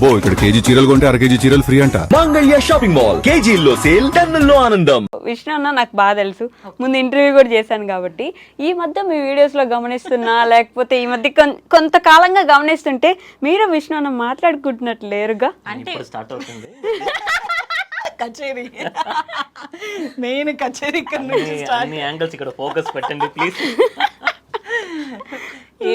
అబ్బో ఇక్కడ కేజీ చీరలు కొంటే అర కేజీ చీరలు ఫ్రీ అంట. మంగళ్య షాపింగ్ మాల్, కేజీల్లో సేల్, టన్నుల్లో ఆనందం. విష్ణు అన్న నాకు బాగా తెలుసు, ముందు ఇంటర్వ్యూ కూడా చేశాను కాబట్టి. ఈ మధ్య మీ వీడియోస్ లో గమనిస్తున్నా, లేకపోతే ఈ మధ్య కొంతకాలంగా గమనిస్తుంటే మీరు విష్ణు అన్న మాట్లాడుకుంటున్నట్లు లేరుగా. అంటే స్టార్ట్ అవుతుంది కచేరీ మెయిన్ కచేరీ ఇక్కడ నుంచి అన్ని యాంగిల్స్ ఇక్కడ ఫోకస్ పెట్టండి ప్లీజ్.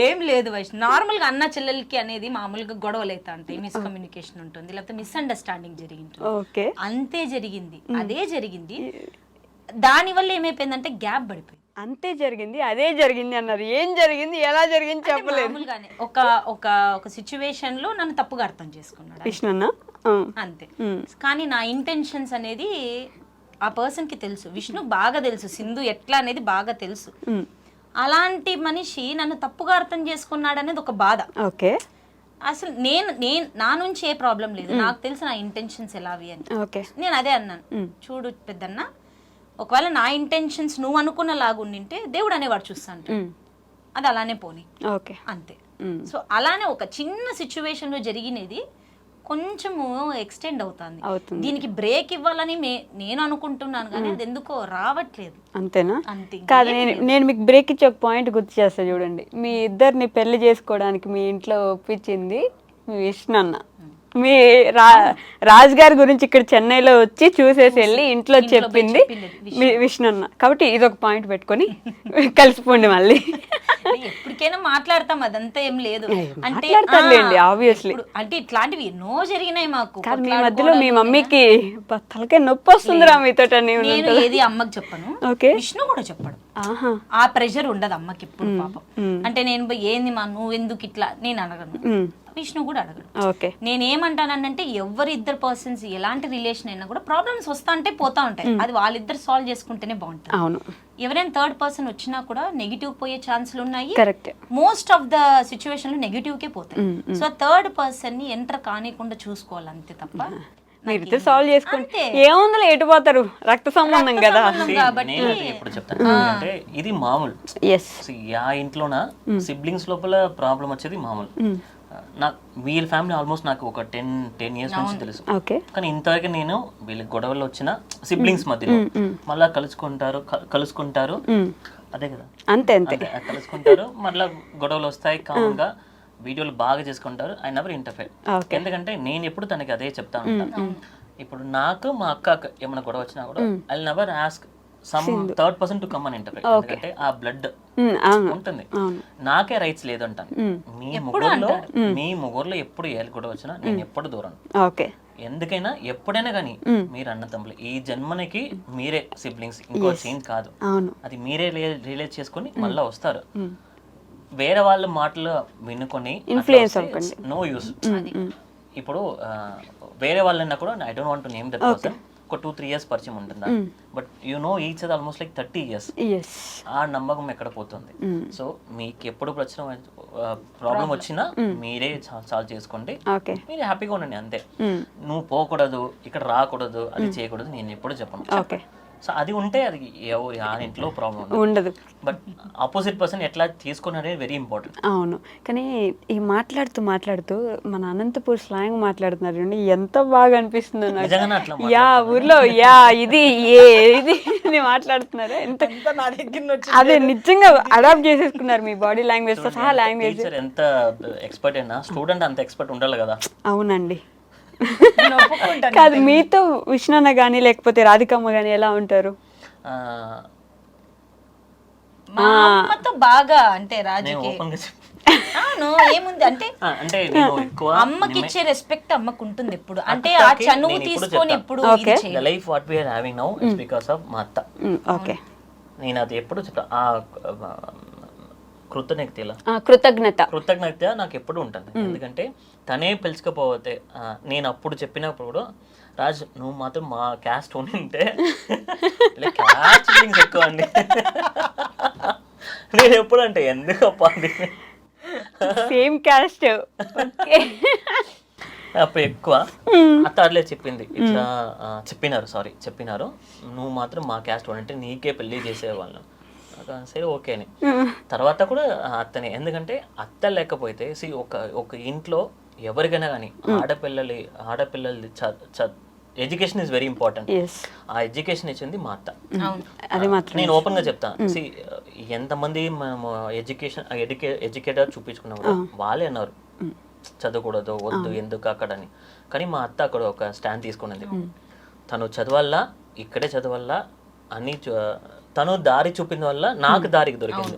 ఏం లేదు వైష్ణవ్, నార్మల్ గా అన్న చెల్లెలకి అనేది మామూలుగా గొడవలు అవుతా ఉంటాయి, మిస్కమ్యూనికేషన్ ఉంటుంది, లేకపోతే మిస్అండర్స్టాండింగ్ జరిగింది. ఓకే, అంతే జరిగింది, అదే జరిగింది. దాని వల్ల ఏమైపోయిందంటే గ్యాప్ పడిపోయింది. అంతే జరిగింది, అదే జరిగింది అన్నారు. ఏం జరిగింది, ఎలా జరిగింది చెప్పలేదు. మామూలుగానే ఒక ఒక ఒక సిచ్యువేషన్ లో నన్ను తప్పుగా అర్థం చేసుకున్నాడు విష్ణు అన్న. అంతే. కానీ నా ఇంటెన్షన్స్ అనేది ఆ పర్సన్ కి తెలుసు, విష్ణు బాగా తెలుసు, సింధు ఎట్లా అనేది బాగా తెలుసు. అలాంటి మనిషి నన్ను తప్పుగా అర్థం చేసుకున్నాడు అనేది ఒక బాధ. ఓకే, అసలు నేను నా నుంచి ఏ ప్రాబ్లం లేదు, నాకు తెలుసు నా ఇంటెన్షన్స్ ఎలావి అని. ఓకే, నేను అదే అన్నాను, చూడు పెద్దన్న, ఒకవేళ నా ఇంటెన్షన్స్ నువ్వు అనుకున్న లాగుండింటే దేవుడు అనేవాడు చూస్తాను, అది అలానే పోనీ. ఓకే, అంతే. సో అలానే ఒక చిన్న సిచ్యువేషన్ లో జరిగినది కొంచెము ఎక్స్టెండ్ అవుతుంది. దీనికి బ్రేక్ ఇవ్వాలని నేను అనుకుంటున్నాను, కానీ అది ఎందుకో రావట్లేదు. అంతేనా? అంతే. కాదు, నేను మీకు బ్రేక్ ఇచ్చే ఒక పాయింట్ గుర్తు చేస్తా చూడండి. మీ ఇద్దరిని పెళ్లి చేసుకోవడానికి మీ ఇంట్లో ఒప్పించింది మీ విష్ణు అన్న. మీ రాజ్ గారి గురించి ఇక్కడ చెన్నైలో వచ్చి చూసేసి వెళ్ళి ఇంట్లో చెప్పింది మీ విష్ణు అన్న. కాబట్టి ఇది ఒక పాయింట్ పెట్టుకొని కలిసిపోండి మళ్ళీ. ఎప్పటికైనా మాట్లాడతాం, అదంతా ఏం లేదు. అంటే ఆబ్వియస్లీ అంటే ఇట్లాంటివి ఎన్నో జరిగినాయి మాకు. మీ మధ్యలో మీ మమ్మీకి తలకాయ నొప్పి వస్తుందిరా మీతో. నేను ఏది అమ్మకి చెప్పను, విష్ణు కూడా చెప్పడు. ఆ ప్రెషర్ ఉండదు అమ్మకి ఎప్పుడు పాపం. అంటే నేను ఏంది మా నువ్వు ఎందుకు ఇట్లా నేను అడగను, విష్ణు కూడా అడగడు. నేనేమంటానంటే ఎవరిద్దరు పర్సన్స్ ఎలాంటి రిలేషన్ అయినా కూడా ప్రాబ్లమ్స్ వస్తా అంటే పోతా ఉంటాయి, అది వాళ్ళిద్దరు సాల్వ్ చేసుకుంటేనే బాగుంటుంది. అవును, ఎవరైనా థర్డ్ పర్సన్ వచ్చినా కూడా నెగిటివ్ పోయే ఛాన్సులు ఉన్నాయి. Correct. Most of the situation లో నెగిటివ్ కే పోతాయి. సో థర్డ్ పర్సన్ ని ఎంటర్ కానికుండా చూసుకోవాలి, అంతే తప్ప మీరు సాల్వ్ చేసుకోండి. ఏముందో ఎటు పోతారు, రక్త సంబంధం కదా. ఇప్పుడు చెప్తాను అంటే ఇది మామూలు. ఆ ఇంట్లోన సిబ్లింగ్స్ లోపల ప్రాబ్లం వచ్చేది మామూలు. నాకు వీళ్ళ ఫ్యామిలీ ఆల్మోస్ట్ నాకు ఒక 10 years నుంచి తెలుసు, కానీ ఇంతవరకు నేను వీళ్ళకి గొడవలు వచ్చిన సిబ్లింగ్స్ మధ్యలో మళ్ళా కలుసుకుంటారు అదే కదా, అంతే కలుసుకుంటారు, మళ్ళా గొడవలు వస్తాయి, కామన్గా వీడియోలు బాగా చేసుకుంటారు. ఐ నెవర్ ఇంటర్ఫేర్, ఎందుకంటే నేను ఎప్పుడు తనకి అదే చెప్తా ఉంటాను. ఇప్పుడు నాకు మా అక్క ఏమైనా గొడవ వచ్చినా కూడా I never ask some third person to come అని ఇంటర్ఫేర్, ఎందుకంటే ఆ బ్లడ్ ఉంటుంది, నాకే రైట్స్ లేదు అంటాను. మీ ముగ్గురులో ఎప్పుడు ఏ గొడవ వచ్చినా నేను ఎప్పుడు దూరం. ఎందుకైనా ఎప్పుడైనా కానీ మీరు అన్న తమ్ముళ్ళు, ఈ జన్మనికి మీరే సిబ్లింగ్స్, ఇంకో చేంజ్ కాదు, అది మీరే రియలైజ్ చేసుకొని మళ్ళా వస్తారు. వేరే వాళ్ళ మాటలు వినుకొని నో యూస్. ఇప్పుడు వేరే వాళ్ళన్నా కూడా I don't want to name that person, ఒక 2-3 years పరిచయం ఉంటుందా, but you know each other almost like 30 years. ఆ నమ్మకం ఎక్కడ పోతుంది? సో మీకు ఎప్పుడు ప్రాబ్లం వచ్చినా మీరే సాల్వ్ చేసుకోండి, మీరు హ్యాపీగా ఉండండి, అంతే. నువ్వు పోకూడదు, ఇక్కడ రాకూడదు, అది చేయకూడదు నేను ఎప్పుడు చెప్పను. సో అది ఉంటే అది ఆ ఇంట్లో ప్రాబ్లం ఉండదు. బట్ ఆపోజిట్ పర్సన్ ఎట్లా తీసుకుని అనేది వెరీ ఇంపార్టెంట్. అవును, కానీ ఈ మాట్లాడుతూ మన అనంతపూర్ స్లాంగ్ మాట్లాడుతున్నారు, ఎంత బాగా అనిపిస్తుందో నాకు. యా ఊర్లో యా ఇది ఇది మాట్లాడుతున్నారు, ఎంత అదే నిజంగా అడాప్ట్ చేసేసుకున్నారు మీ బాడీ లాంగ్వేజ్ తో సహా. లాంగ్వేజ్ ఎంత ఎక్స్పర్ట్ అయినా స్టూడెంట్ అంత ఎక్స్పర్ట్ ఉండాలి కదా. అవునండి. కాదు, మీతో విష్ణన్న గానీ లేకపోతే రాధికమ్మ గానీ ఎలా ఉంటారు? మా అమ్మతో బాగా, అంటే రాజుకి ఏముంది అంటే అమ్మకి ఇచ్చే రెస్పెక్ట్ అమ్మకు ఉంటుంది ఎప్పుడు, అంటే ఆ చనువు తీసుకొని ఎప్పుడు. Life what we are having now is because of మా అత్త. ఓకే, నేను అది ఎప్పుడు చెప్తా, ఆ కృతజ్ఞత నాకు ఎప్పుడు ఉంటుంది. ఎందుకంటే తనే పిలుచుకపోతే నేను అప్పుడు చెప్పినప్పుడు కూడా, రాజ్ నువ్వు మాత్రం మా క్యాస్ట్ ఉంటే క్యాస్ట్ ఫీలింగ్స్ ఎక్కువ అండి. నేను ఎప్పుడు అంటే ఎందుకప్ప సేమ్ క్యాస్ట్ అప్పుడు ఎక్కువ అత్త అట్లే చెప్పింది, ఇట్లా చెప్పినారు నువ్వు మాత్రం మా క్యాస్ట్ అంటే నీకే పెళ్లి చేసేవాళ్ళం. సరే ఓకే అని తర్వాత కూడా అత్తనే, ఎందుకంటే అత్త లేకపోతే ఒక ఇంట్లో ఎవరికైనా కానీ ఆడపిల్లలు ఎడ్యుకేషన్ ఇస్ వెరీ ఇంపార్టెంట్. ఆ ఎడ్యుకేషన్ ఇచ్చింది మా అత్త. అది మాత్రం నేను ఓపెన్ గా చెప్తాను. ఎంతమంది మనము ఎడ్యుకేటర్ చూపించుకున్నా వాళ్ళే అన్నారు చదవకూడదు, వద్దు, ఎందుకు అక్కడ అని. కానీ మా అత్త అక్కడ ఒక స్టాండ్ తీసుకున్నది. తను చదవల్లా, ఇక్కడే చదవల్లా అని తను దారి చూపిన వల్ల నాకు దారికి దొరికింది.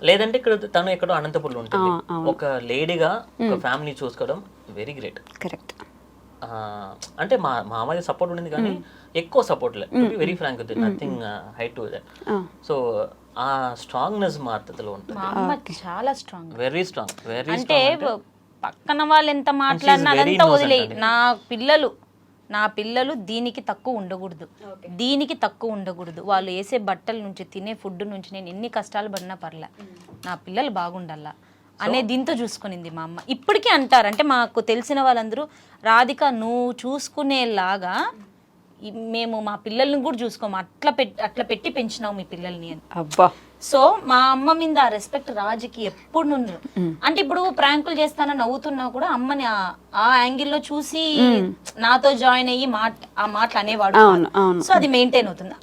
లేదంటే ఇక్కడ తను ఎక్కడో అనంతపురంలో ఉంటుంది. ఒక లేడీగా ఒక ఫ్యామిలీ చూసుకోవడం వెరీ గ్రేట్. కరెక్ట్. అంటే మా మామయ్య సపోర్ట్ ఉండేది కానీ ఎక్కువ సపోర్ట్ లేదు, very frank, nothing high to that. So ఆ స్ట్రాంగ్నెస్ మా అత్తలో ఉంటుంది. చాలా స్ట్రాంగ్, వెరీ స్ట్రాంగ్, వెరీ అంటే పక్కన వాళ్ళు ఎంత మాట్లాడినా అదంతా వదిలేయి. నా పిల్లలు దీనికి తక్కువ ఉండకూడదు. వాళ్ళు వేసే బట్టల నుంచి, తినే ఫుడ్ నుంచి నేను ఎన్ని కష్టాలు పడినా పర్లే, నా పిల్లలు బాగుండాలా అనే దీంతో చూసుకునింది మా అమ్మ. ఇప్పటికీ అంటారు, అంటే మాకు తెలిసిన వాళ్ళందరూ, రాధిక నువ్వు చూసుకునేలాగా మేము మా పిల్లల్ని కూడా చూసుకోము, అట్లా పెట్టి పెంచినావు మీ పిల్లల్ని అని. అబ్బా. సో మా అమ్మ మీద ఆ రెస్పెక్ట్ రాజుకి ఎప్పుడు నుండి. అంటే ఇప్పుడు ప్రాంకులు చేస్తానని నవ్వుతున్నా కూడా అమ్మని ఆ యాంగిల్లో చూసి నాతో జాయిన్ అయ్యి ఆ మాటలు అనేవాడు. సో అది మెయింటైన్ అవుతుంది,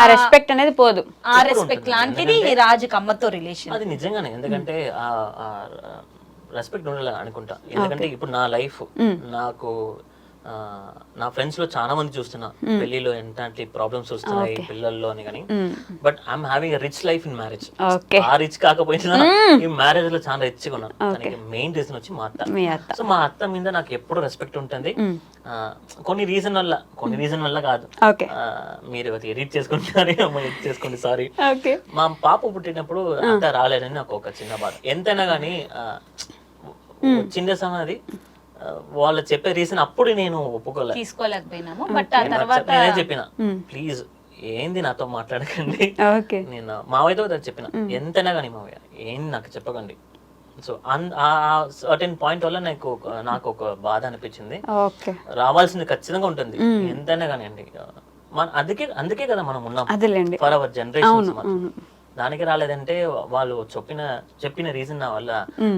ఆ రెస్పెక్ట్ అనేది పోదు. ఆ రెస్పెక్ట్ లాంటిది రాజుకి అమ్మతో రిలేషన్. అది నిజంగానే, ఎందుకంటే రెస్పెక్ట్ ఉండాలి అనుకుంటా. ఎందుకంటే ఇప్పుడు నా లైఫ్, నాకు నా ఫ్రెండ్స్ లో చాలా మంది చూస్తున్నా పెళ్లిలో ఎంతటి ప్రాబ్లమ్స్ వస్తున్నాయి పిల్లల్లో అని, కానీ but I'm having a rich life in marriage. ఆ రిచ్ కాకపోయినా ఈ మ్యారేజ్ లో చాలా రిచ్ గా ఉన్నాను. దానికి మెయిన్ రీజన్ వచ్చి మా అత్త. సో మా అత్త మీద నాకు ఎప్పుడు రెస్పెక్ట్ ఉంటుంది. కొన్ని రీజన్ వల్ల కాదు, మీరు ఎడిట్ చేసుకుంటారు, ఎడిట్ చేసుకోండి, సారీ. మా పాప పుట్టినప్పుడు అంతా రాలేదని నాకు ఒక చిన్న బాధ. ఎంతైనా కానీ చిన్న సమది వాళ్ళు చెప్పే రీజన్ అప్పుడు నేను తీసుకోలేకపోయినాము. బట్ ఆ తర్వాత నేనే చెప్పిన, ప్లీజ్ ఏంది నాతో మాట్లాడకండి. నేను మావయ్యతో చెప్పిన, ఎంతైనా కానీ మావయ్య ఏంది నాకు చెప్పకండి. సో ఆ సర్టెన్ పాయింట్ వల్ల నాకు ఒక బాధ అనిపించింది. రావాల్సింది ఖచ్చితంగా ఉంటుంది ఎంతైనా కానీ అండి. అందుకే కదా మనం ఉన్నాం ఫర్ అవర్ జనరేషన్. దానికి రాలేదంటే వాళ్ళు చెప్పిన రీజన్ నా వల్ల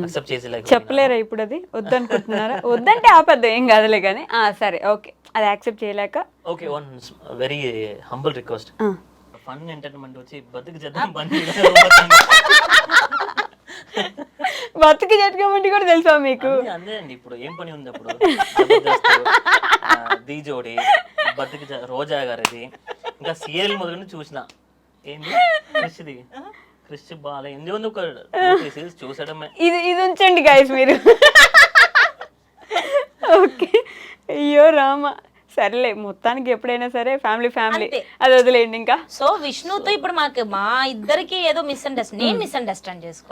అక్సెప్ట్ చేసేలేక చెప్పలేరా ఇప్పుడు? అది వద్దనుకుంటున్నారా? వద్దంటే ఆపద్దు, ఏం కాదులే కానీ. సరే, ఓకే, అది యాక్సెప్ట్ చేయలేక. Okay, one very humble request. Fun entertainment వచ్చి బతుకు చేద్దాం బతుకు జట్టుకోమంటే కూడా తెలుసా మీకు? అంతే అండి. ఇప్పుడు ఏం పని ఉంది అప్పుడు? దీజోడి, బతుకు, రోజా గారిది, ఇంకా సీరియల్ మొదలు చూసిన. ఏంది క్రిష్ బాల ఎందుకు ఒక చూసడమే. ఇది ఉంచండి గైస్ మీరు. ఓకే, అయ్యో రామ. సరేలే, మొత్తానికి ఎప్పుడైనా సరే ఫ్యామిలీ అది వదిలేండి ఇంకా. సో విష్ణుతో ఇప్పుడు మా ఇద్దరికి ఏదో మిస్అండర్స్టాండ్ చేసుకో.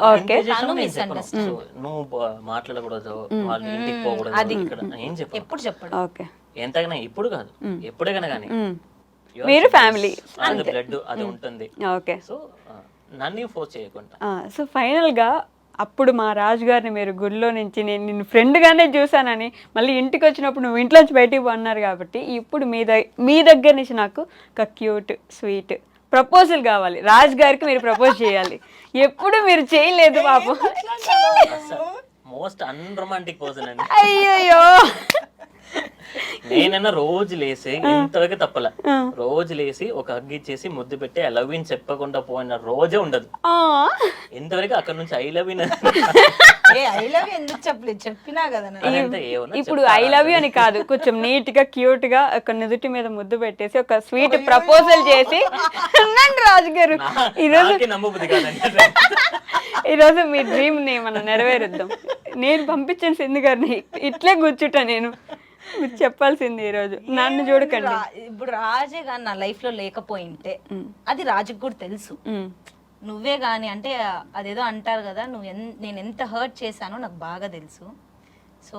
నువ్వు మాట్లాడకూడదు, వాళ్ళ ఇంటికి పోకూడదు, ఏం చెప్పు ఎప్పుడు చెప్పాడు. ఓకే, ఎంతైనా ఇప్పుడు కాదు, ఎప్పుడైనా కానీ మీరు ఫ్యామిలీ బ్లడ్ అది ఉంటుంది. ఓకే, సో నన్ను ఫోర్స్ చేయకుండా. సో ఫైనల్ గా అప్పుడు మా రాజు గారిని మీరు గుడిలో నుంచి నేను నిన్ను ఫ్రెండ్ గానే చూసానని, మళ్ళీ ఇంటికి వచ్చినప్పుడు నువ్వు ఇంట్లోంచి బయటికి పోన్నారు కాబట్టి, ఇప్పుడు మీ దగ్గర నుంచి నాకు ఒక క్యూట్ స్వీట్ ప్రపోజల్ కావాలి. రాజు గారికి మీరు ప్రపోజ్ చేయాలి. ఎప్పుడు మీరు చేయలేదు పాపం. మోస్ట్ అన్రొమాంటిక్ పర్సన్ అండి. అయ్యో, నేనైనా రోజు లేసి, ఇంతవరకు తప్పల, రోజు లేసి ఒక హగ్ ఇచ్చేసి ముద్దు పెట్టి ఐ లవ్ యూ చెప్పకుండా పోయిన రోజే ఉండదు. ఇంతవరకు అక్కడ నుంచి ఐ లవ్ యూ ఎందుకు చెప్పలేదు, చెప్పినా కదా. ఇప్పుడు ఐ లవ్ యూ అని కాదు, కొంచెం నీట్ గా క్యూట్ గా ఒక నుదుటి మీద ముద్దు పెట్టేసి ఒక స్వీట్ ప్రపోజల్ చేసి రాజు గారు ఈరోజు మీ డ్రీమ్ ని మనం నెరవేరుద్దాం. నేను పంపించాను సింధు గారిని, ఇట్లే కూర్చుంటా నేను. మీరు చెప్పాల్సింది ఈరోజు, నన్ను చూడకండి. ఇప్పుడు రాజే గాని నా లైఫ్ లో లేకపోయింటే అది రాజుకు కూడా తెలుసు. నువ్వే గాని అంటే అదేదో అంటారు కదా, నేను ఎంత హర్ట్ చేశానో నాకు బాగా తెలుసు. సో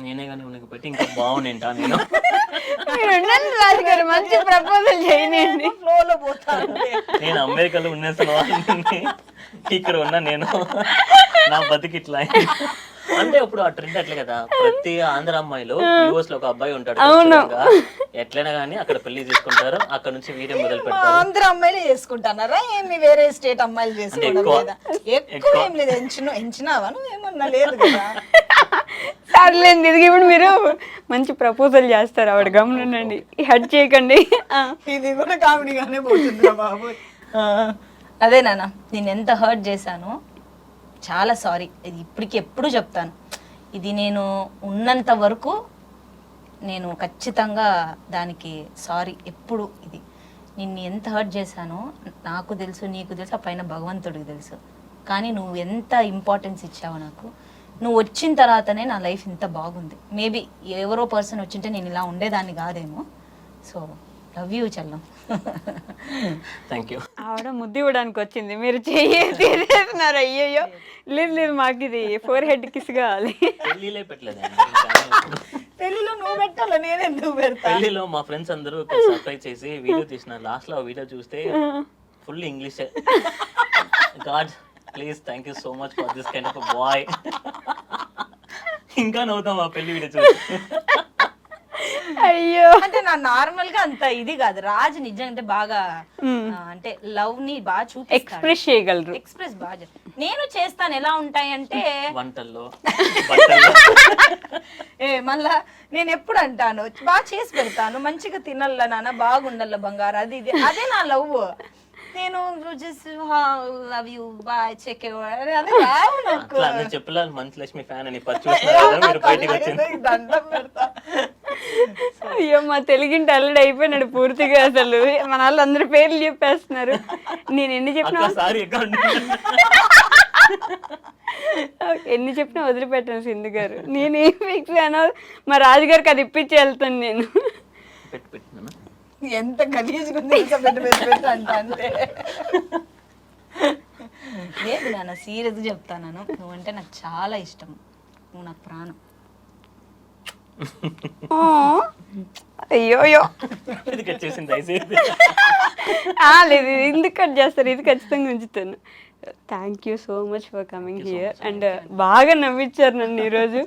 నేనే కానీ ఉనికి పెట్టి ఇంకా బాగుంటా నేను. రాజు గారు మంచి ప్రపోజల్ చేయండి. ఫ్లోలో పోతాను. నేను అమెరికాలో ఉన్న ఇక్కడ ఉన్నా, నేను నా బతికి ఇట్లా అంటే ఇప్పుడు ఆ ట్రెండ్ అట్లే కదా, ప్రతి ఆంధ్ర అమ్మాయిలో యూఎస్ లో ఒక అబ్బాయి ఉంటాడు ఖచ్చితంగా. ఎట్లైనా కానీ అక్కడ పెళ్లి చేసుకుంటారు, అక్కడ నుంచి వీడియో మొదలు పెడతారు. ఆంధ్ర అమ్మాయిలు చేసుకుంటున్నారా ఏమి వేరే స్టేట్ అమ్మాయిలు చేసుకోవడం లేదా? ఎక్కువ ఏం లేదు, ఎంచినావా నువ్వు ఏమన్నా లేదు కదా. సర్లేండి, ఇది ఇప్పుడు మీరు మంచి ప్రపోజల్ చేస్తారు, ఆవిడ గమనండి, హెడ్ చేయకండి. ఇది కూడా కామెడీగానే పోతుందిరా బాబు. అదే నాన్న, నేను ఎంత హర్ట్ చేశానో చాలా సారీ. ఇది ఇప్పటికి ఎప్పుడు చెప్తాను, ఇది నేను ఉన్నంత వరకు నేను ఖచ్చితంగా దానికి సారీ. ఎప్పుడు ఇది నిన్ను ఎంత హర్ట్ చేశానో నాకు తెలుసు, నీకు తెలుసు, ఆ పైన భగవంతుడికి తెలుసు. కానీ నువ్వు ఎంత ఇంపార్టెన్స్ ఇచ్చావు నాకు. నువ్వు వచ్చిన తర్వాతనే నా లైఫ్ ఇంత బాగుంది. మేబీ ఎవరో పర్సన్ వచ్చింటే నేను ఇలా ఉండేదాన్ని కాదేమో. సో లవ్ యూ చెల్లం. Thank you. ఆవిడ ముద్దు ఇవ్వడానికి వచ్చింది, మీరు చేస్తున్నారు. అయ్యయ్యో, లేదు లేదు, మాకు ఇది 4 హెడ్ కిస్ కావాలి. పెళ్లిలే పెట్టలేదు, పెళ్లిలో నువ్వు పెట్టాలా, నేను ఎందుకు పెడతా? పెళ్లిలో మా ఫ్రెండ్స్ అందరూ సర్ప్రైజ్ చేసి వీడియో తీసిన. లాస్ట్ లో వీడియో చూస్తే full English. God please thank you so much for this kind of boy. ఇంకా నవ్వుతాం ఆ పెళ్లి వీడియో చూసి. అయ్యో, అంటే నా నార్మల్ గా అంత ఇది కాదు. రాజు నిజంగా అంటే బాగా అంటే లవ్ ని బాగా చూపిస్తాడు, ఎక్స్ప్రెస్ చేయగలరు. ఎక్స్ప్రెస్ బాగా. నేను చేస్తాను, ఎలా ఉంటాయంటే వంటల్లో బట్టల్లో. మళ్ళా నేను ఎప్పుడు అంటాను బాగా చేసి పెడతాను, మంచిగా తినల్ల నాన్న, బాగుండల్ల బంగారు, అది ఇది. అదే నా లవ్. నేను లవ్ యూ బాయ్ చెక్ అదే రావు నాకు. చెప్పలేదు మంచి లక్ష్మి ఫ్యాన్ అని మీరు బయటకు వచ్చింది. దండం పెడతా. అయ్యో, మా తెలుగింటి అల్లుడు అయిపోయినాడు పూర్తిగా. అసలు మన వాళ్ళు అందరి పేర్లు చెప్పేస్తున్నారు. నేను ఎన్ని చెప్పినా వదిలిపెట్టాను సింధు గారు. నేను ఏం ఫిక్స్ అయినా మా రాజుగారికి అది ఇప్పించి వెళ్తాను నేను. ఎంత గలీజ్గా ఉంది పెట్ట అంటే. లేదు నాన్న, సీరియస్ చెప్తాను, నువ్వంటే నాకు చాలా ఇష్టం, నువ్వు నాకు ప్రాణం. అయ్యో, లేదు, ఎందుకు కట్ చేస్తారు, ఇది ఖచ్చితంగా ఉంచుతాను. Thank you so much for coming here. And బాగా నవ్వించారు నన్ను ఈరోజు,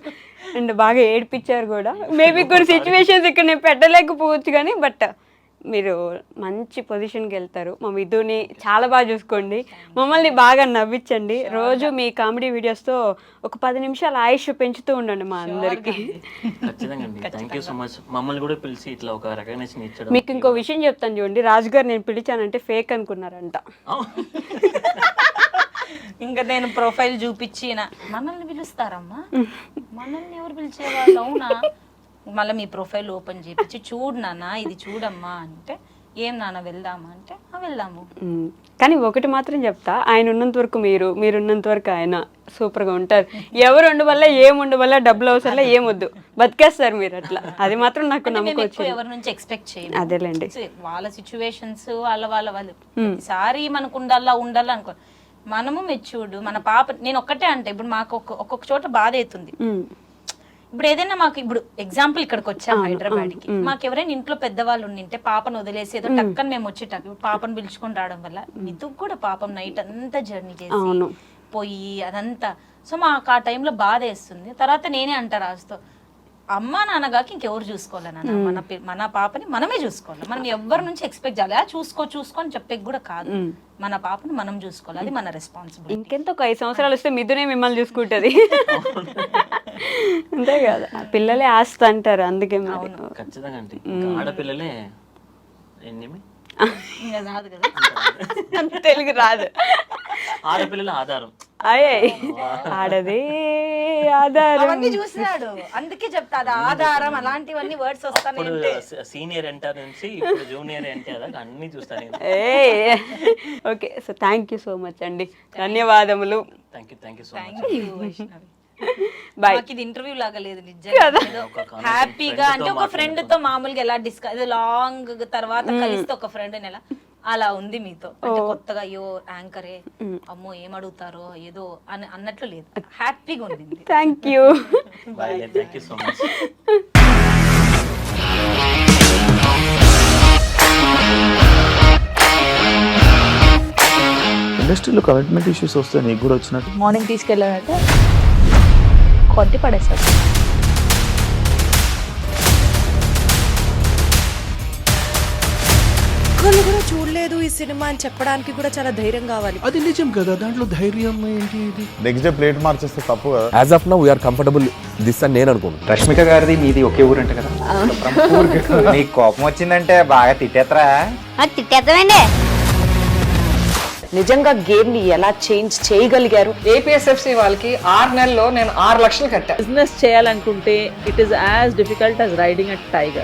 అండ్ బాగా ఏడిపించారు కూడా. మేబీ కొన్ని సిచ్యువేషన్స్ ఇక్కడ నేను పెట్టలేకపోవచ్చు కానీ, బట్ మీరు మంచి పొజిషన్కి వెళ్తారు. మా మిథుని చాలా బాగా చూసుకోండి, మమ్మల్ని బాగా నవ్వించండి. రోజు మీ కామెడీ వీడియోస్తో ఒక 10 నిమిషాలు ఆయుష్ పెంచుతూ ఉండండి మా అందరికి. Thank you so much. మమ్మల్ని కూడా పిలిచి ఇట్లా ఒక రికగ్నిషన్ ఇచ్చడం. మీకు ఇంకో విషయం చెప్తాను చూడండి, రాజుగారు నేను పిలిచానంటే ఫేక్ అనుకున్నారంట. ఇంకా నేను ప్రొఫైల్ చూపించి మనల్ని పిలుస్తారమ్మా, మనల్ని ఎవరు పిలిచేవాళ్ళు? అవునా? మళ్ళీ మీ ప్రొఫైల్ ఓపెన్ చేయించి చూడు నాన్న, ఇది చూడమ్మా అంటే, ఏం నాన్న వెళ్దామా అంటే వెళ్దాము. కానీ ఒకటి మాత్రం చెప్తా, ఆయన ఉన్నంత వరకు మీరున్నంత వరకు ఆయన సూపర్గా ఉంటారు. ఎవరు ఉండవల్ల ఏముండవల్ల డబ్బులు అవసరం ఏమొద్దు, బతికేస్తారు మీరు అట్లా. అది మాత్రం నాకు నమ్మకం వచ్చింది. ఎవరి నుంచి ఎక్స్పెక్ట్ చేయండి, అదేలేండి. వాళ్ళ సిచ్యువేషన్స్ వాళ్ళు ఈసారి మనకు ఉండాలా అనుకో. మనము మెచ్యూర్డ్, మన పాప. నేను ఒక్కటే అంటే, ఇప్పుడు మాకు ఒక్కొక్క చోట బాధ అవుతుంది. ఇప్పుడు ఏదైనా మాకు, ఇప్పుడు ఎగ్జాంపుల్ ఇక్కడికి వచ్చాం హైదరాబాద్ కి, మాకు ఎవరైనా ఇంట్లో పెద్దవాళ్ళు ఉండింటే పాపను వదిలేసి ఏదో టక్కని మేము వచ్చేటాం. ఇప్పుడు పాపను పిలుచుకొని రావడం వల్ల మితుకు కూడా పాపం నైట్ అంతా జర్నీ చేసి పోయి అదంతా. సో మాకు ఆ టైంలో బాధ వేస్తుంది. తర్వాత నేనే అంటా రాజుతో, అమ్మా నాన్నగాకి ఇంకెవరు చూసుకోవాలి నాన్న, మన పాపని మనమే చూసుకోవాలి. మనం ఎవరి నుంచి ఎక్స్పెక్ట్ చేయాలి, చూసుకొని చెప్పే కూడా కాదు. మన పాపని మనం చూసుకోవాలి, అది మన రెస్పాన్సిబిలిటీ. ఇంకెంత ఒక 5 సంవత్సరాలు వస్తే మిథునే మిమ్మల్ని చూసుకుంటది. అంతే కదా, పిల్లలే ఆస్తి అంటారు. అందుకే ఖచ్చితంగా అంటే ఆడపిల్లలే రాదు కదా, తెలుగు రాదు. ఆడపిల్లల ఆధారం. ఆడదే ఆధారం. అవన్నీ చూసినాడు, అందుకే చెప్తాడు ఆధారం. అలాంటివన్నీ వర్డ్స్ వస్తాయి. సీనియర్ ఎన్టీఆర్ నుంచి ఇప్పుడు జూనియర్ ఎన్టీఆర్ దాకా అన్ని చూస్తాను. Okay, so thank you so much అండి, ధన్యవాదములు. Thank you so much. Bye. ఇది ఇంటర్వ్యూ లాగా లేదు, నిజంగా హ్యాపీగా. అంటే ఒక ఫ్రెండ్ తో మామూలుగా ఎలా డిస్కస్, లాంగ్ తర్వాత కలిస్తే ఒక ఫ్రెండ్ ఎలా, అలా ఉంది మీతో. అంటే కొత్తగా అయ్యో యాంకరే, అమ్మో ఏం అడుగుతారో ఏదో అని అన్నట్లు లేదు, హ్యాపీగా ఉంది. Thank you. Thank you so much. ఇండస్ట్రీలో కమిట్మెంట్ ఇష్యూస్ వస్తే నీకు కూడా వచ్చినట్టు మార్నింగ్ తీసుకెళ్ళానంటే కొద్ది పడేస్తారు. ఒక్కళ్ళు కూడా చూడలేదు ఈ సినిమా అని చెప్పడానికి కూడా చాలా ధైర్యం కావాలి. అది నిజం కదా, దాంట్లో ధైర్యం ఏంటి? ఇది నెక్స్ట్ డే ప్లేట్ మార్చేస్తే తప్పు కదా. As of now we are comfortable this అని నేను అనుకుంటున్నాను. రష్మిక గారిది మీది ఒకే ఊరంట కదా? నీకు కోపం వచ్చిందంటే బాగా తిట్టేత్తరా? తిట్టేద్దామండి. నిజంగా గేమ్ ని ఎలా చేంజ్ చేయగలిగారు? ఏపీఎస్ఎఫ్సి వాళ్ళకి 6 నెలల్లో నేను 6 లక్షలు కట్టా. బిజినెస్ చేయాలనుకుంటే it is as difficult as riding a tiger.